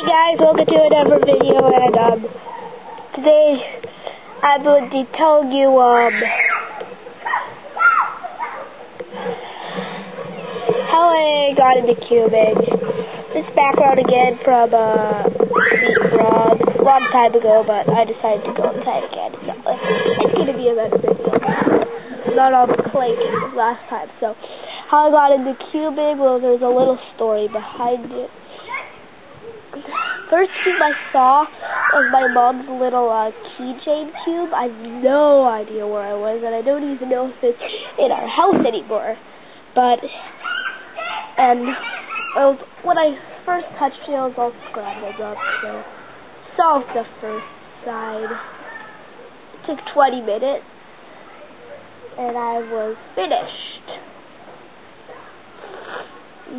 guys, welcome to another video, and today I'm going to tell you how I got into cubing. This background again from Rob, a long time ago, but I decided to go inside again, so it's going to be another video. Not all the clanking as last time. So how I got into cubing, well, there's a little story behind it. First cube I saw was my mom's little keychain cube. I have no idea where I was, and I don't even know if it's in our house anymore. But, when I first touched it, it was all scrambled up, so solved the first side. It took 20 minutes, and I was finished.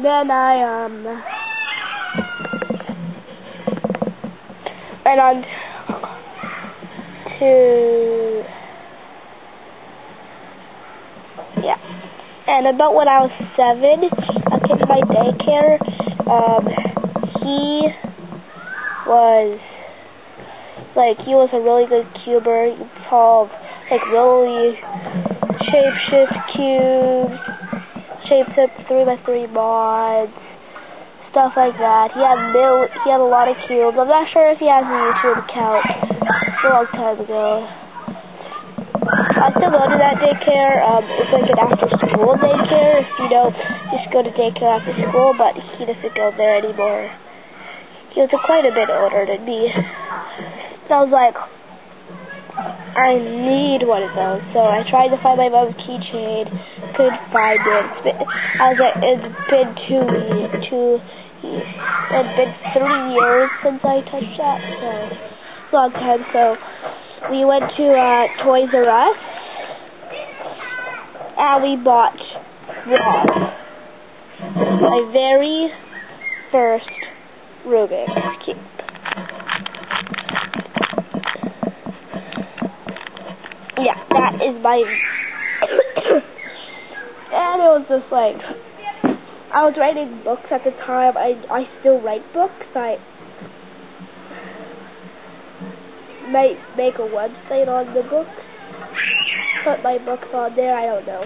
Then I, went on to, and about when I was 7, I came to my daycare. He was a really good cuber. He solved, really shapeshift cubes, shaped up 3x3 mods, stuff like that. He had a lot of cubes. I'm not sure if he has a YouTube account. It's a long time ago. I still go to that daycare. It's like an after-school daycare. If you know, just go to daycare after school, but he doesn't go there anymore. He was quite a bit older than me. So I was like, I need one of those. So I tried to find my mom's keychain, couldn't find it. I was like, it's been 3 years since I touched that, so it's a long time. So we went to Toys R Us, and we bought Rob, my very first Rubik's Cube. Yeah, that is my and it was just like, I was writing books at the time. I still write books. I might make a website on the books, put my books on there. I don't know.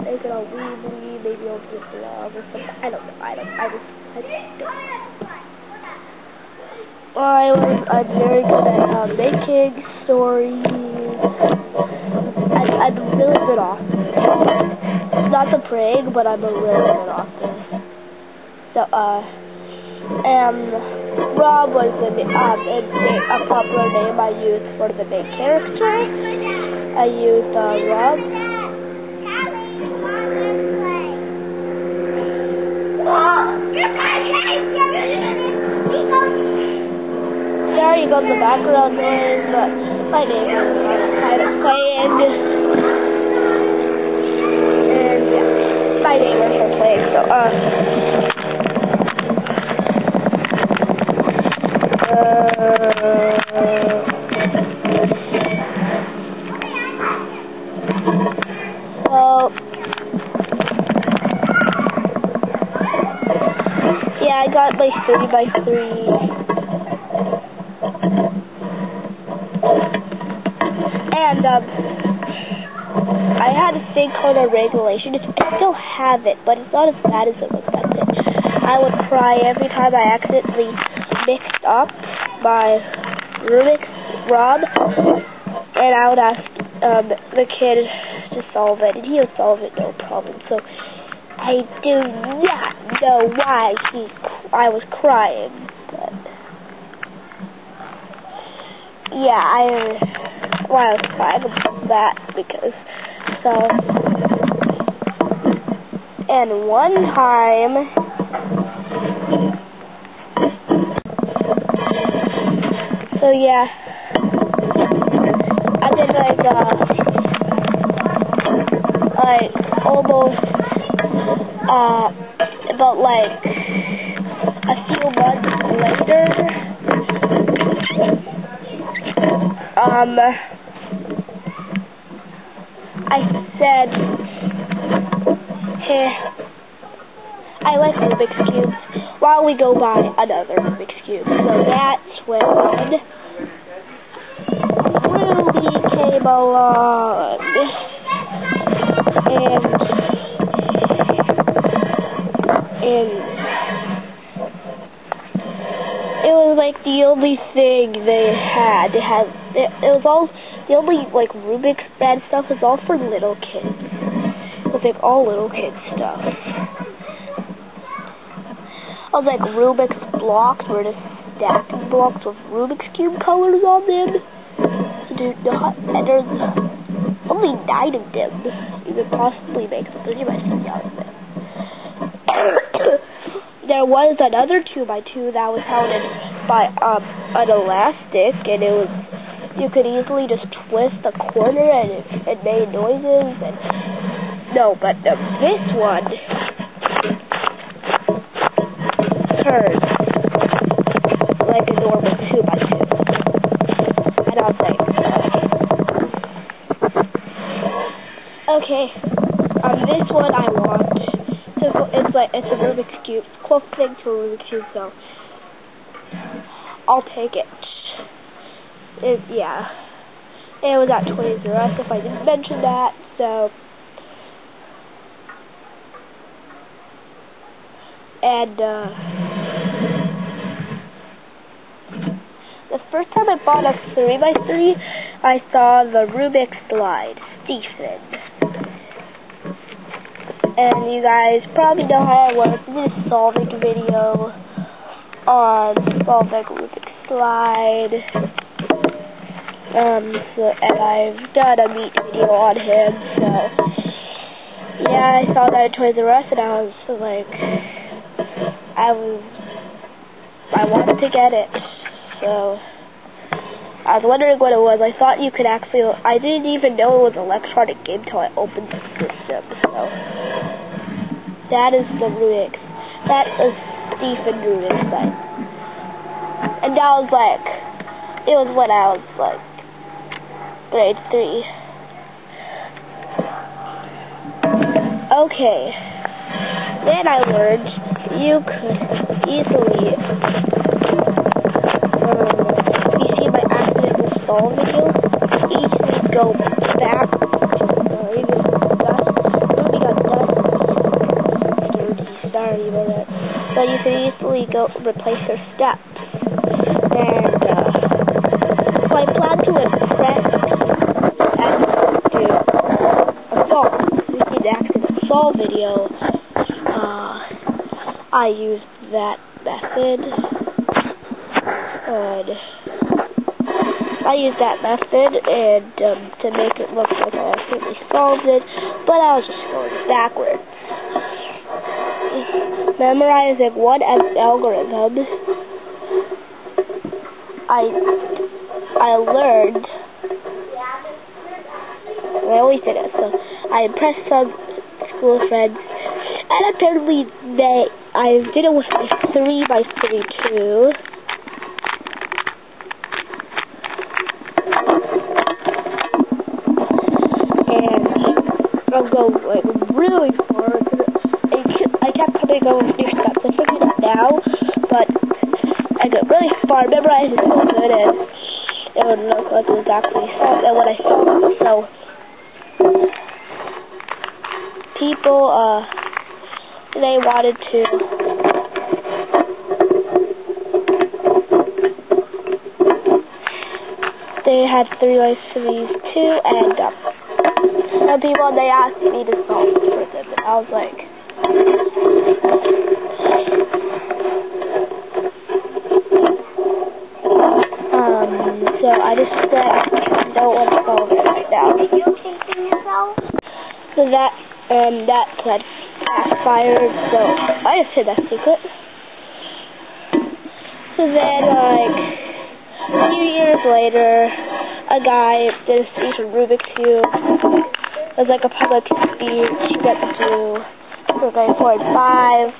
Make it on Weebly, maybe on the blog or something. I don't know. I'm very good at making stories. I'm a really good author. Not to brag, but I'm a really good author. So, Rob was a popular name I used for the main character. I used Rob. Sorry about the background noise, but my neighbors are kind of playing. And yeah, my neighbors are playing, so yeah, I got my 3x3. And I had a thing called a regulation. I still have it, but it's not as bad as it was back then. I would cry every time I accidentally mixed up my Rubik's Rob, and I would ask the kid to solve it, and he would solve it no problem. So I do not know why I was crying, but yeah, why I was crying about that, because, and one time, I did almost, about a few months later, I said, hey, I like Rubik's Cubes. Well, while we go by another Rubik's Cube. So that's when Ruby came along. And it was like the only thing they had. It was all, the only like Rubik's brand stuff was all for little kids. It was like all little kid stuff. It was like Rubik's blocks were just stacking blocks with Rubik's Cube colors on them. And there's only 9 of them. You could possibly make a 3x3 out of it. There was another 2x2 that was held in by an elastic, and it was, you could easily just twist the corner and it made noises. And no, but this one turned like a normal 2x2, and I was like, okay, this one I want. It's a Rubik's Cube, close thing to a Rubik's Cube, so I'll take it. Yeah, it was at 20 US if I didn't mention that. So, and the first time I bought a 3x3, I saw the Rubik's slide, Stephen. And you guys probably know how it works. This is a solving video on solving Rubik's slide. And I've done a meet video on him. So yeah, I saw that at Toys R Us, and I was like, I wanted to get it. So I was wondering what it was. I thought you could actually, I didn't even know it was an electronic game until I opened the system. So that is the Rubik's. That is Stephen Rubik's site. And that was like, it was when I was like grade 3. Okay. Then I learned you could easily solve video, easily go back, even Ruby got dust, sorry about that, but you can easily go replace your steps, and so I plan to impress and do a solve. If you need to access a solve video, I used that method, and I used that method and to make it look like I actually solved it, but I was just going backwards. Memorizing one algorithm, I learned, I always did it, so I impressed some school friends, and apparently I did it with my 3x3 too. I'll go like really far. I kept coming over new steps. I figured it out now, but I got really far. Memorized it so good, and it would look like it was actually solved. And when I saw it, so people, they wanted to. They had 3x3s too, and some people, they asked me to solve it for them, and I was like, so I just said I don't want to solve it right now. Did you take yourself? So that had backfired, so I just said that's secret. So then, like, a few years later, a guy did a speech on Rubik's Cube. It was like a public speech that do for grade 4 and 5,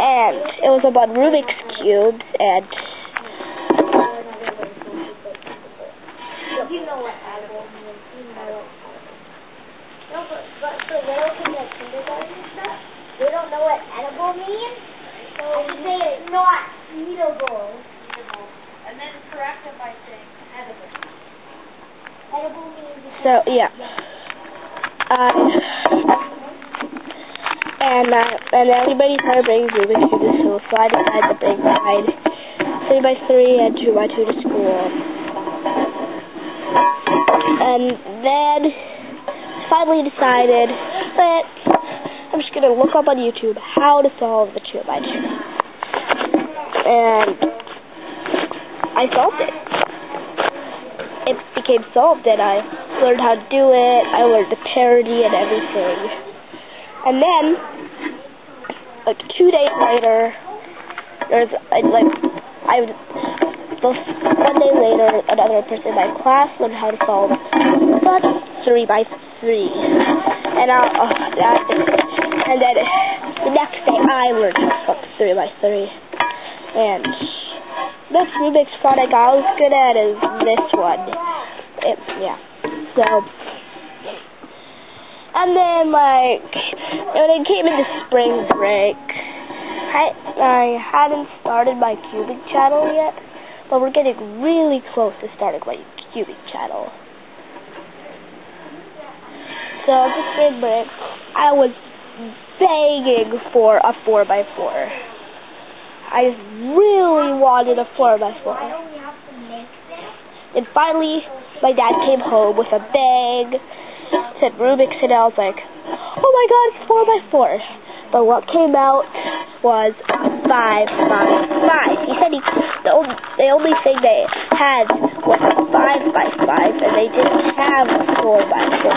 and it was about Rubik's Cubes, and you know what edible means, you know. No, but for little kids at kindergarten and stuff, they don't know what edible means, so So yeah. And everybody started bringing Rubik's Cube to school, so I decided to bring mine 3x3 and 2x2 to school. And then finally decided that I'm just gonna look up on YouTube how to solve the 2x2. And I solved it. It became solved, and I learned how to do it. I learned the parity and everything. And then, like 2 days later, one day later, another person in my class learned how to solve 3x3. And then the next day I learned how to solve 3x3. And this Rubik's product I was good at is this one. So, and then when it came into spring break, I hadn't started my cubing channel yet, but we're getting really close to starting my cubing channel. So after spring break, I was begging for a 4x4. I just really wanted a 4x4. And finally, my dad came home with a bag, said Rubik's, and I was like, oh my god, it's 4x4. But what came out was 5x5. He said the only thing they had was a 5x5, and they didn't have a 4x4.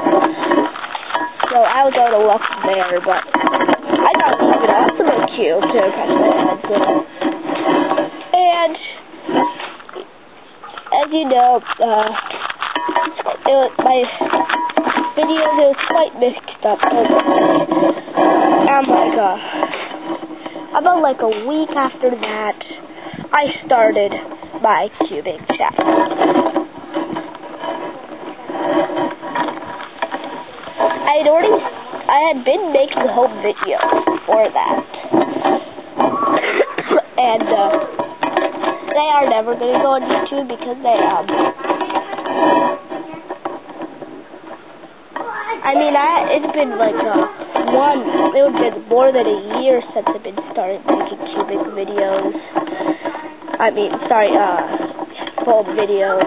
So I was out of luck there, but I thought it was an awesome cube to impress my head with. And as you know, my videos was quite mixed up. About like a week after that, I started my cubing channel. I had been making home videos before that. And they are never going to go on YouTube because it's been like it would have been more than a year since I've been started making cubing videos. Home videos.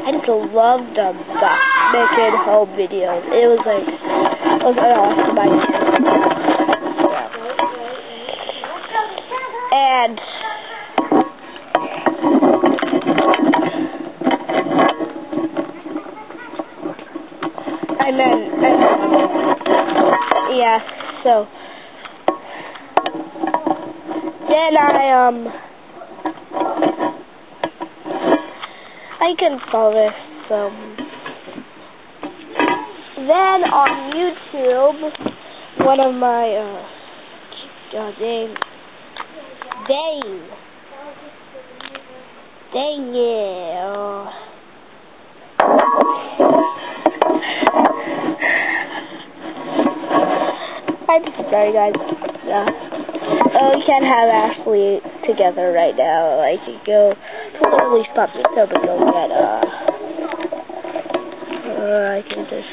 I just loved making home videos. It was an awesome idea. So then I can solve this. So then on YouTube, one of my dang it. I'm sorry, guys. We can't have Ashley together right now. I can go totally stop this up and go get I can just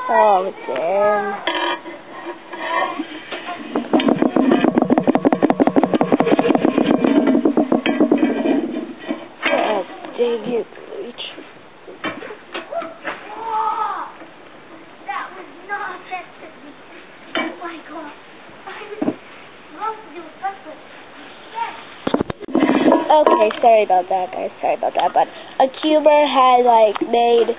Oh damn. Dang it, that was not affected me. Oh my god. Okay, sorry about that, guys. Sorry about that. But a cuber had made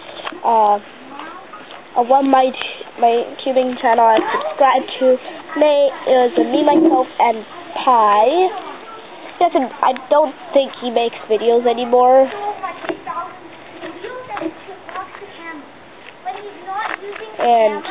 my cubing channel I subscribed to. It was me, myself, and Pi. I don't think he makes videos anymore. And